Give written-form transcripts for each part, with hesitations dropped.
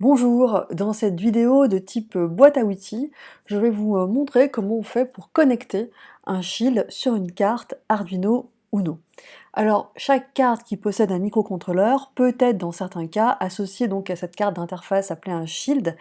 Bonjour, dans cette vidéo de type boîte à outils, je vais vous montrer comment on fait pour connecter un shield sur une carte Arduino Uno. Alors, chaque carte qui possède un microcontrôleur peut être dans certains cas associée donc à cette carte d'interface appelée un shield,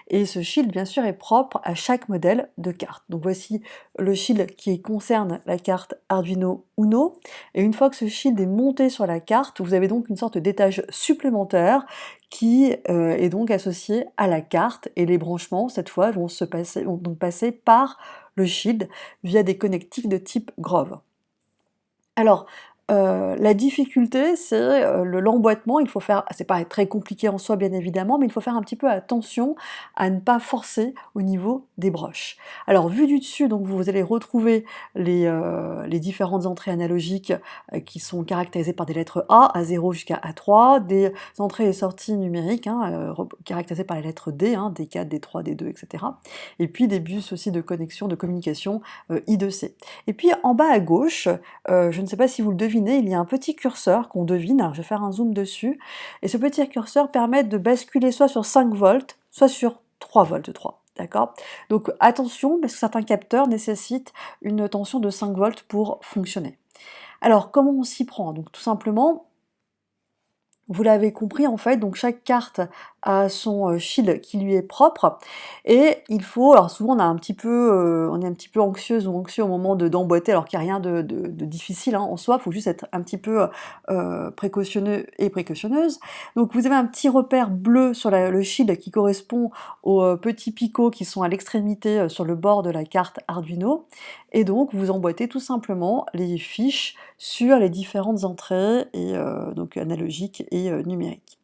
et ce shield bien sûr est propre à chaque modèle de carte. Donc voici le shield qui concerne la carte Arduino Uno, et une fois que ce shield est monté sur la carte, vous avez donc une sorte d'étage supplémentaire qui est donc associé à la carte, et les branchements cette fois vont donc passer par le shield via des connectiques de type Grove. Alors, la difficulté, c'est, l'emboîtement. Il faut faire c'est pas très compliqué en soi, bien évidemment, mais il faut faire un petit peu attention à ne pas forcer au niveau des broches. Alors, vu du dessus, donc vous allez retrouver les différentes entrées analogiques, qui sont caractérisées par des lettres A 0 jusqu'à A3, des entrées et sorties numériques, hein, caractérisées par les lettres D, hein, D4, D3, D2, et cetera. Et puis des bus aussi de connexion, de communication, I2C. Et puis en bas à gauche, je ne sais pas si vous le devinez, il y a un petit curseur qu'on devine, alors je vais faire un zoom dessus, et ce petit curseur permet de basculer soit sur 5 volts, soit sur 3 volts 3, d'accord? Donc attention, parce que certains capteurs nécessitent une tension de 5 volts pour fonctionner. Alors comment on s'y prend? Donc tout simplement, vous l'avez compris en fait, donc chaque carte a son shield qui lui est propre, et il faut, alors souvent on a un petit peu, on est un petit peu anxieuse ou anxieux au moment d'emboîter, alors qu'il n'y a rien de difficile hein, en soi, il faut juste être un petit peu précautionneux et précautionneuse. Donc vous avez un petit repère bleu sur le shield qui correspond aux petits picots qui sont à l'extrémité sur le bord de la carte Arduino, et donc vous emboîtez tout simplement les fiches sur les différentes entrées, et donc analogiques et numériques.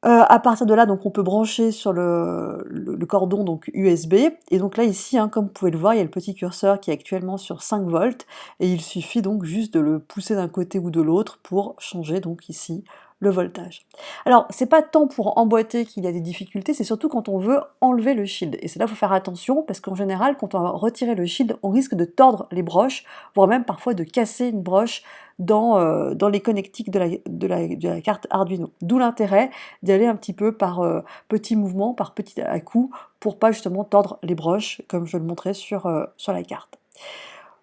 À partir de là, donc on peut brancher sur le cordon donc USB, et donc là ici, hein, comme vous pouvez le voir, il y a le petit curseur qui est actuellement sur 5 volts, et il suffit donc juste de le pousser d'un côté ou de l'autre pour changer donc ici le voltage. Alors c'est pas tant pour emboîter qu'il y a des difficultés, c'est surtout quand on veut enlever le shield, et c'est là qu'il faut faire attention, parce qu'en général quand on va retirer le shield, on risque de tordre les broches, voire même parfois de casser une broche dans les connectiques de la carte Arduino. D'où l'intérêt d'y aller un petit peu par petits mouvements, par petits à-coups, pour pas justement tordre les broches, comme je le montrais sur la carte.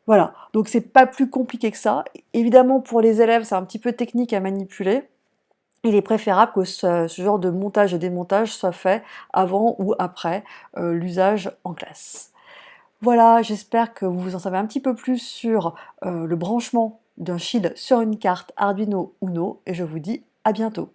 Voilà, donc c'est pas plus compliqué que ça. Évidemment, pour les élèves, c'est un petit peu technique à manipuler. Il est préférable que ce genre de montage et démontage soit fait avant ou après l'usage en classe. Voilà, j'espère que vous en savez un petit peu plus sur le branchement d'un shield sur une carte Arduino Uno, et je vous dis à bientôt.